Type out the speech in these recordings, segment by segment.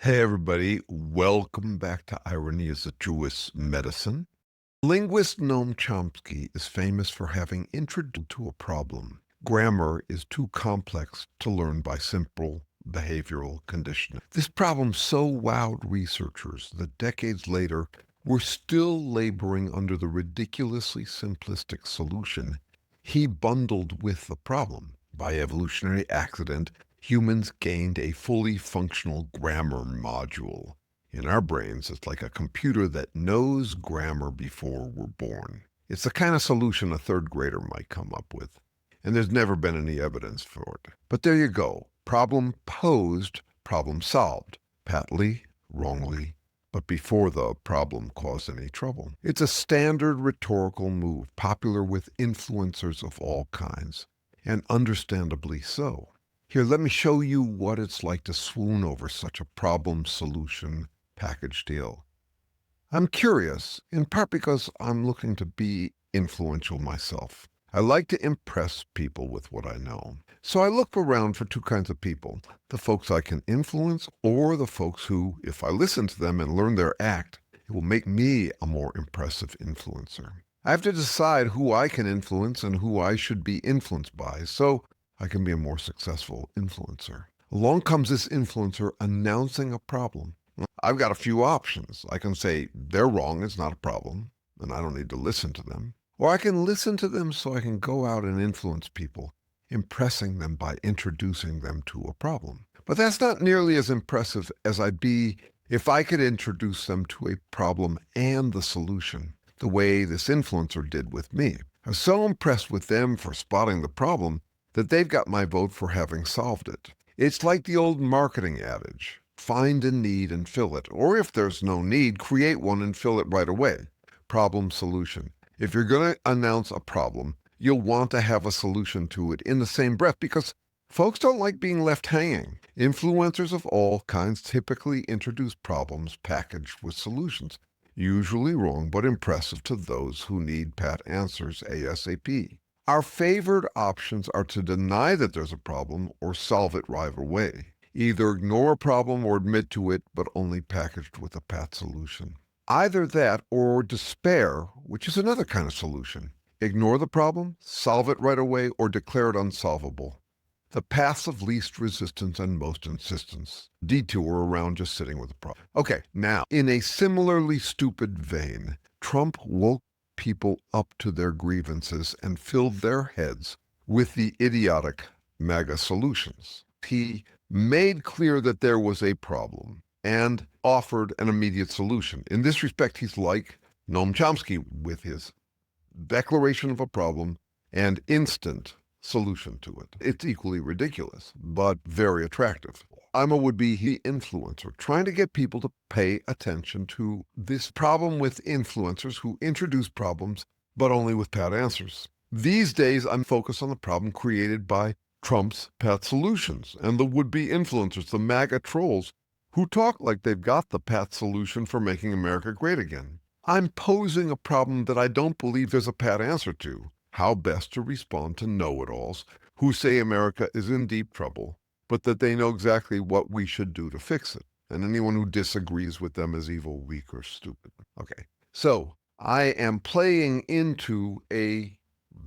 Hey, everybody. Welcome back to Irony as a Jewish Medicine. Linguist Noam Chomsky is famous for having introduced to a problem. Grammar is too complex to learn by simple behavioral conditioning. This problem so wowed researchers that decades later, we're still laboring under the ridiculously simplistic solution he bundled with the problem. By evolutionary accident, humans gained a fully functional grammar module. In our brains, it's like a computer that knows grammar before we're born. It's the kind of solution a third grader might come up with. And there's never been any evidence for it. But there you go. Problem posed, problem solved. Patly, wrongly, but before the problem caused any trouble. It's a standard rhetorical move, popular with influencers of all kinds, and understandably so. Here, let me show you what it's like to swoon over such a problem-solution package deal. I'm curious, in part because I'm looking to be influential myself. I like to impress people with what I know. So I look around for two kinds of people, the folks I can influence or the folks who, if I listen to them and learn their act, it will make me a more impressive influencer. I have to decide who I can influence and who I should be influenced by, so I can be a more successful influencer. Along comes this influencer announcing a problem. I've got a few options. I can say they're wrong, it's not a problem, and I don't need to listen to them. Or I can listen to them so I can go out and influence people, impressing them by introducing them to a problem. But that's not nearly as impressive as I'd be if I could introduce them to a problem and the solution, the way this influencer did with me. I was so impressed with them for spotting the problem that they've got my vote for having solved it. It's like the old marketing adage, find a need and fill it. Or if there's no need, create one and fill it right away. Problem solution. If you're going to announce a problem, you'll want to have a solution to it in the same breath because folks don't like being left hanging. Influencers of all kinds typically introduce problems packaged with solutions, usually wrong but impressive to those who need pat answers ASAP. Our favored options are to deny that there's a problem or solve it right away. Either ignore a problem or admit to it, but only packaged with a pat solution. Either that or despair, which is another kind of solution. Ignore the problem, solve it right away, or declare it unsolvable. The paths of least resistance and most insistence. Detour around just sitting with the problem. Okay, now, in a similarly stupid vein, Trump woke people up to their grievances and filled their heads with the idiotic MAGA solutions. He made clear that there was a problem and offered an immediate solution. In this respect, he's like Noam Chomsky with his declaration of a problem and instant solution to it. It's equally ridiculous, but very attractive. I'm a would-be influencer, trying to get people to pay attention to this problem with influencers who introduce problems, but only with pat answers. These days, I'm focused on the problem created by Trump's pat solutions and the would-be influencers, the MAGA trolls, who talk like they've got the pat solution for making America great again. I'm posing a problem that I don't believe there's a pat answer to. How best to respond to know-it-alls who say America is in deep trouble, but that they know exactly what we should do to fix it. And anyone who disagrees with them is evil, weak, or stupid. Okay, so I am playing into a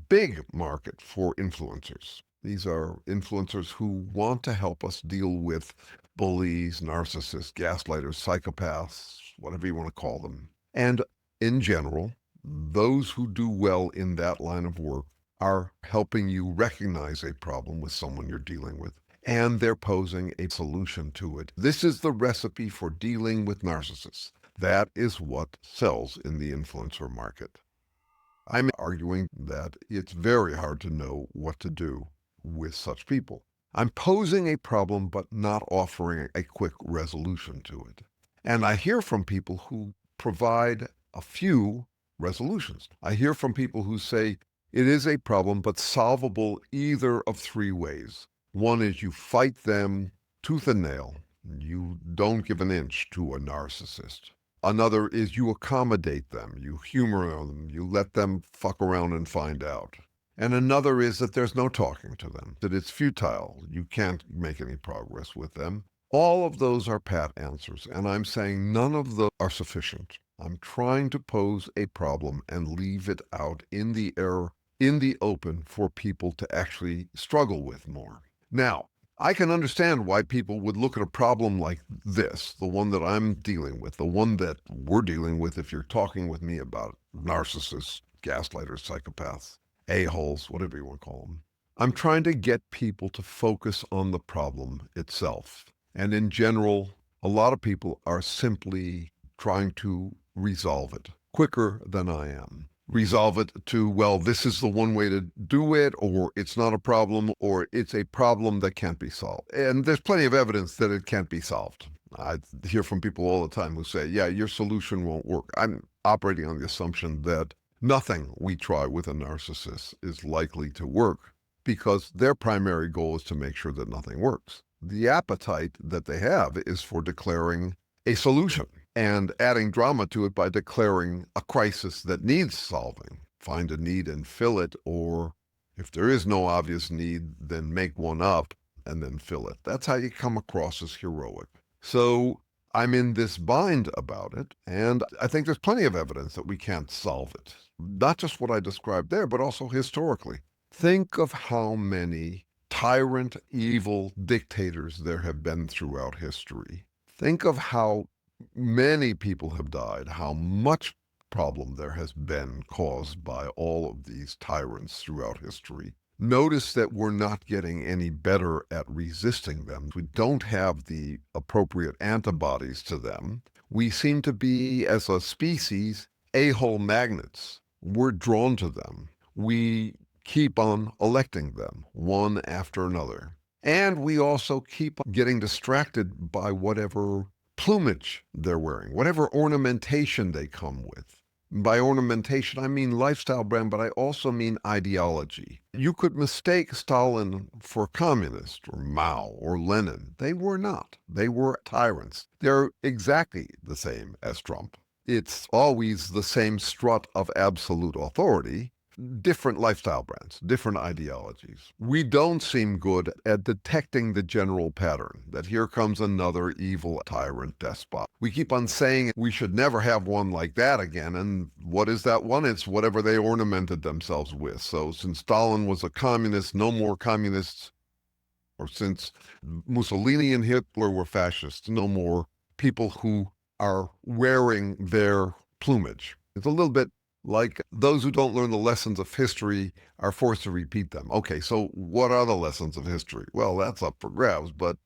big market for influencers. These are influencers who want to help us deal with bullies, narcissists, gaslighters, psychopaths, whatever you want to call them. And in general, those who do well in that line of work are helping you recognize a problem with someone you're dealing with, and they're posing a solution to it. This is the recipe for dealing with narcissists. That is what sells in the influencer market. I'm arguing that it's very hard to know what to do with such people. I'm posing a problem but not offering a quick resolution to it. And I hear from people who provide a few resolutions. I hear from people who say it is a problem but solvable either of three ways. One is you fight them tooth and nail. You don't give an inch to a narcissist. Another is you accommodate them, you humor them, you let them fuck around and find out. And another is that there's no talking to them, that it's futile. You can't make any progress with them. All of those are pat answers, and I'm saying none of them are sufficient. I'm trying to pose a problem and leave it out in the air, in the open, for people to actually struggle with more. Now, I can understand why people would look at a problem like this, the one that I'm dealing with, the one that we're dealing with if you're talking with me about narcissists, gaslighters, psychopaths, a-holes, whatever you want to call them. I'm trying to get people to focus on the problem itself. And in general, a lot of people are simply trying to resolve it quicker than I am. Resolve it to, well, this is the one way to do it, or it's not a problem, or it's a problem that can't be solved. And there's plenty of evidence that it can't be solved. I hear from people all the time who say, yeah, your solution won't work. I'm operating on the assumption that nothing we try with a narcissist is likely to work because their primary goal is to make sure that nothing works. The appetite that they have is for declaring a solution and adding drama to it by declaring a crisis that needs solving. Find a need and fill it, or if there is no obvious need, then make one up and then fill it. That's how you come across as heroic. So I'm in this bind about it, and I think there's plenty of evidence that we can't solve it. Not just what I described there, but also historically. Think of how many tyrant, evil dictators there have been throughout history. Think of how many people have died, how much problem there has been caused by all of these tyrants throughout history. Notice that we're not getting any better at resisting them. We don't have the appropriate antibodies to them. We seem to be, as a species, a-hole magnets. We're drawn to them. We keep on electing them, one after another. And we also keep getting distracted by whatever plumage they're wearing, whatever ornamentation they come with. By ornamentation, I mean lifestyle brand, but I also mean ideology. You could mistake Stalin for communist, or Mao, or Lenin. They were not. They were tyrants. They're exactly the same as Trump. It's always the same strut of absolute authority, different lifestyle brands, different ideologies. We don't seem good at detecting the general pattern, that here comes another evil tyrant despot. We keep on saying we should never have one like that again, and what is that one? It's whatever they ornamented themselves with. So since Stalin was a communist, no more communists. Or since Mussolini and Hitler were fascists, no more people who are wearing their plumage. It's a little bit like those who don't learn the lessons of history are forced to repeat them. Okay, so what are the lessons of history? Well, that's up for grabs, but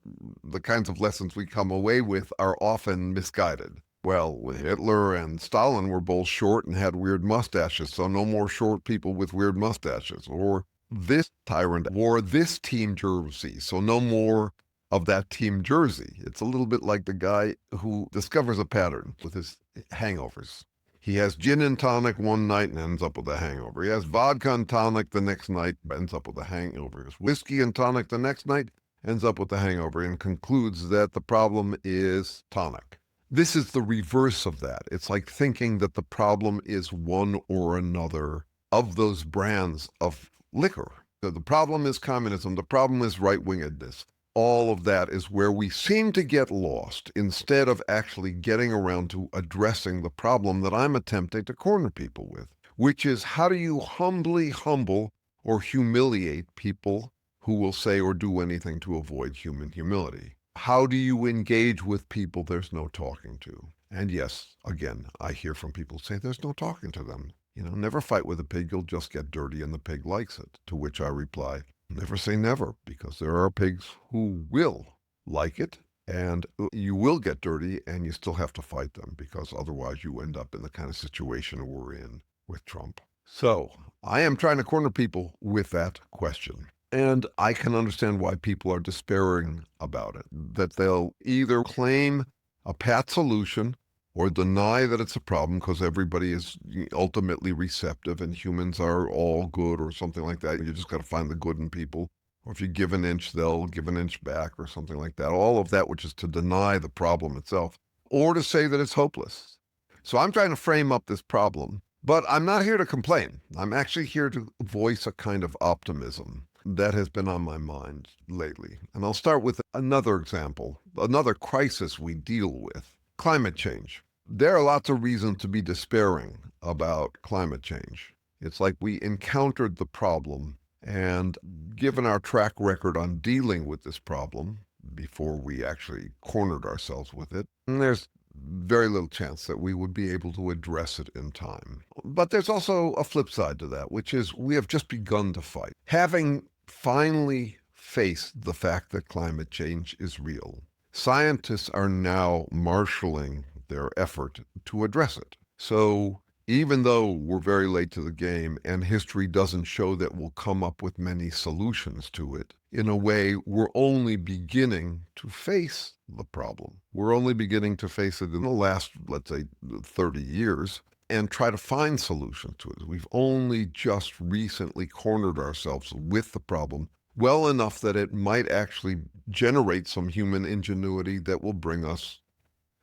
the kinds of lessons we come away with are often misguided. Well, Hitler and Stalin were both short and had weird mustaches, so no more short people with weird mustaches. Or this tyrant wore this team jersey, so no more of that team jersey. It's a little bit like the guy who discovers a pattern with his hangovers. He has gin and tonic one night and ends up with a hangover. He has vodka and tonic the next night, ends up with a hangover. He has whiskey and tonic the next night, ends up with a hangover, and concludes that the problem is tonic. This is the reverse of that. It's like thinking that the problem is one or another of those brands of liquor. So the problem is communism. The problem is right-wingedness. All of that is where we seem to get lost instead of actually getting around to addressing the problem that I'm attempting to corner people with, which is how do you humbly humble or humiliate people who will say or do anything to avoid human humility? How do you engage with people there's no talking to? And yes, again, I hear from people say there's no talking to them. Never fight with a pig, you'll just get dirty and the pig likes it. To which I reply, never say never, because there are pigs who will like it, and you will get dirty, and you still have to fight them, because otherwise you end up in the kind of situation we're in with Trump. So I am trying to corner people with that question. And I can understand why people are despairing about it, that they'll either claim a pat solution or deny that it's a problem because everybody is ultimately receptive and humans are all good or something like that. You just got to find the good in people. Or if you give an inch, they'll give an inch back or something like that. All of that, which is to deny the problem itself or to say that it's hopeless. So I'm trying to frame up this problem, but I'm not here to complain. I'm actually here to voice a kind of optimism. that has been on my mind lately. And I'll start with another example, another crisis we deal with, climate change. There are lots of reasons to be despairing about climate change. It's like we encountered the problem, and given our track record on dealing with this problem before we actually cornered ourselves with it, there's very little chance that we would be able to address it in time. But there's also a flip side to that, which is we have just begun to fight. Having finally faced the fact that climate change is real, scientists are now marshaling their effort to address it. So even though we're very late to the game and history doesn't show that we'll come up with many solutions to it, in a way, we're only beginning to face the problem. We're only beginning to face it in the last, let's say, 30 years and try to find solutions to it. We've only just recently cornered ourselves with the problem well enough that it might actually generate some human ingenuity that will bring us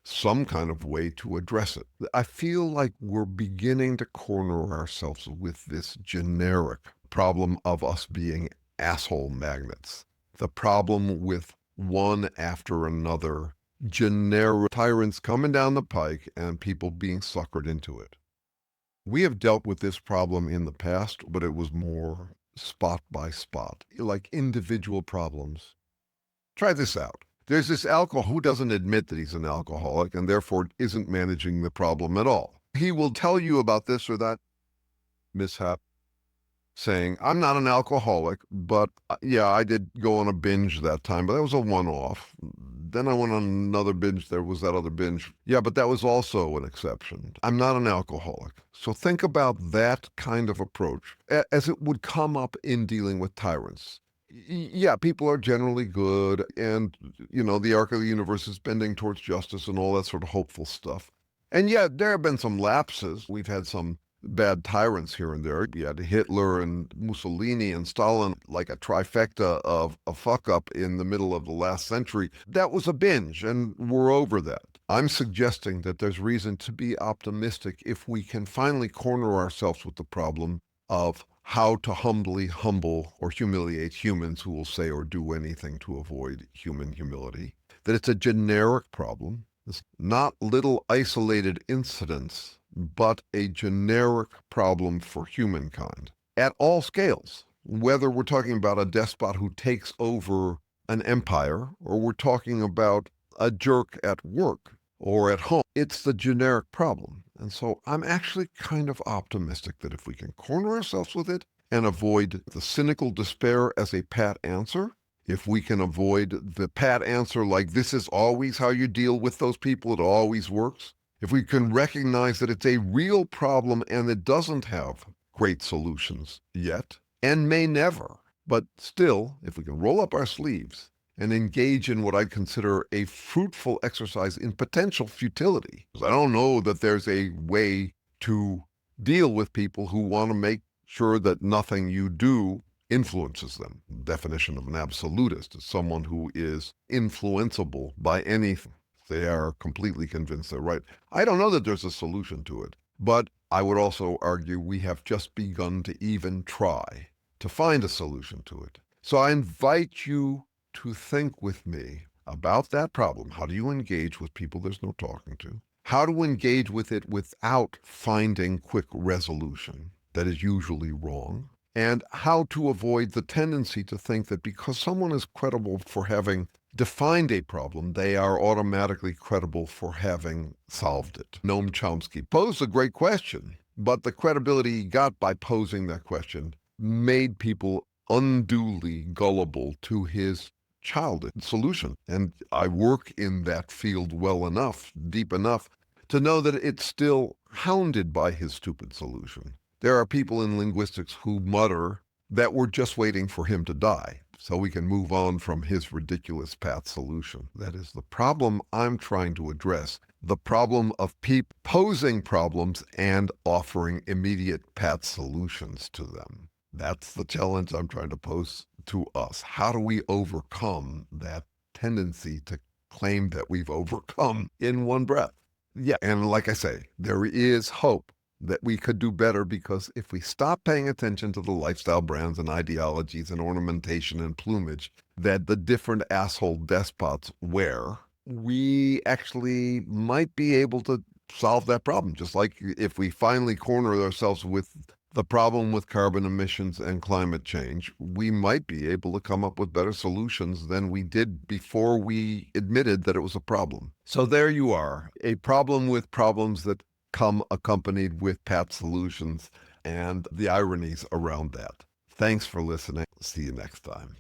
some kind of way to address it. I feel like we're beginning to corner ourselves with this generic problem of us being asshole magnets. The problem with one after another generic tyrants coming down the pike and people being suckered into it. We have dealt with this problem in the past, but it was more spot by spot, like individual problems. Try this out. There's this alcoholic who doesn't admit that he's an alcoholic and therefore isn't managing the problem at all. He will tell you about this or that mishap, saying, I'm not an alcoholic, but yeah, I did go on a binge that time, but that was a one-off. Then I went on another binge. There was that other binge. Yeah, but that was also an exception. I'm not an alcoholic. So think about that kind of approach as it would come up in dealing with tyrants. Yeah, people are generally good, and, the arc of the universe is bending towards justice and all that sort of hopeful stuff. And yeah, there have been some lapses. We've had some bad tyrants here and there. You had Hitler and Mussolini and Stalin, like a trifecta of a fuck-up in the middle of the last century. That was a binge, and we're over that. I'm suggesting that there's reason to be optimistic if we can finally corner ourselves with the problem of how to humbly humble or humiliate humans who will say or do anything to avoid human humility. That it's a generic problem. It's not little isolated incidents, but a generic problem for humankind at all scales. Whether we're talking about a despot who takes over an empire, or we're talking about a jerk at work or at home, it's the generic problem. And so I'm actually kind of optimistic that if we can corner ourselves with it and avoid the cynical despair as a pat answer, if we can avoid the pat answer like this is always how you deal with those people, it always works, if we can recognize that it's a real problem and it doesn't have great solutions yet and may never, but still, if we can roll up our sleeves and engage in what I'd consider a fruitful exercise in potential futility. I don't know that there's a way to deal with people who want to make sure that nothing you do influences them. The definition of an absolutist is someone who is influenceable by anything. They are completely convinced they're right. I don't know that there's a solution to it, but I would also argue we have just begun to even try to find a solution to it. So I invite you to think with me about that problem. How do you engage with people there's no talking to? How to engage with it without finding quick resolution that is usually wrong? And how to avoid the tendency to think that because someone is credible for having defined a problem, they are automatically credible for having solved it. Noam Chomsky posed a great question, but the credibility he got by posing that question made people unduly gullible to his childish solution. And I work in that field well enough, deep enough, to know that it's still hounded by his stupid solution. There are people in linguistics who mutter that we're just waiting for him to die so we can move on from his ridiculous pat solution. That is the problem I'm trying to address, the problem of posing problems and offering immediate pat solutions to them. That's the challenge I'm trying to pose to us. How do we overcome that tendency to claim that we've overcome in one breath? Yeah, and like I say, there is hope. that we could do better, because if we stop paying attention to the lifestyle brands and ideologies and ornamentation and plumage that the different asshole despots wear, we actually might be able to solve that problem. Just like if we finally corner ourselves with the problem with carbon emissions and climate change, we might be able to come up with better solutions than we did before we admitted that it was a problem. So there you are, a problem with problems that come accompanied with pat solutions and the ironies around that. Thanks for listening. See you next time.